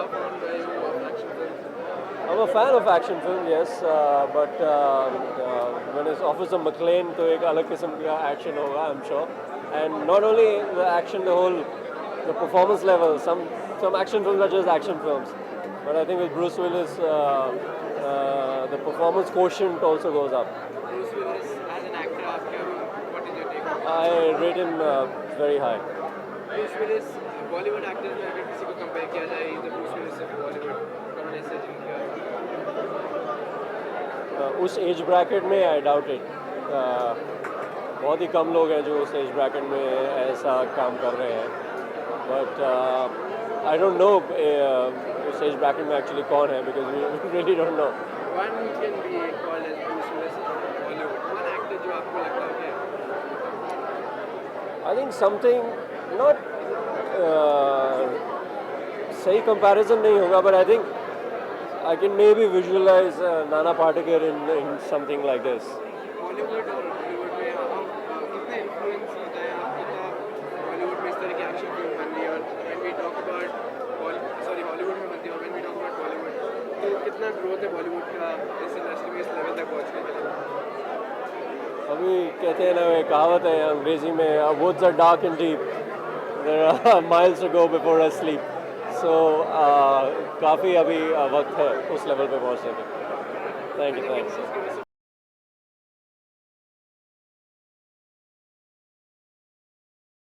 how fond are you of action films? I'm a fan of action films, yes, but when it's Officer McLean, तो एक अलग किस्म का action होगा, I'm sure. And not only the action, the performance level. Some action films are just action films, but I think with Bruce Willis, the performance quotient also goes up. Bruce Willis as an actor, what is your take on I rate him very high. Bruce Willis? Bollywood actors में अगर किसी को compare किया जाए तो Bruce Willis से बॉलीवुड कौन ऐसे जिनका उस एज ब्रैकेट में आई डाउट इट. बहुत ही कम लोग हैं जो उस एज ब्रैकेट में ऐसा काम कर रहे हैं, बट आई डोंट नो उस एज ब्रैकेट में एक्चुअली कौन है, because we really don't know. One can be called as Bruce Willis Bollywood, one actor जो आपको लगता है आई थिंक समथिंग नॉट सही कंपैरिजन नहीं होगा, but I think I can maybe visualize Nana Patekar in something like this. Bollywood और Hollywood में कितना इन्फ्लुएंस होता है आपका बॉलीवुड में इस तरह की एक्शन फिल्म बन रही है, और when we talk about Hollywood में बनती है, और when we talk about Bollywood तो कितना ग्रोथ है बॉलीवुड का इस इंडस्ट्री में इस लेवल तक पहुंचने के लिए? अभी कहते हैं ना, कहावत है अंग्रेजी में, woods are dark and deep, there are miles to go before I sleep. So काफ़ी अभी वक्त है उस लेवल पे पहुंचने के. Thank you, thanks.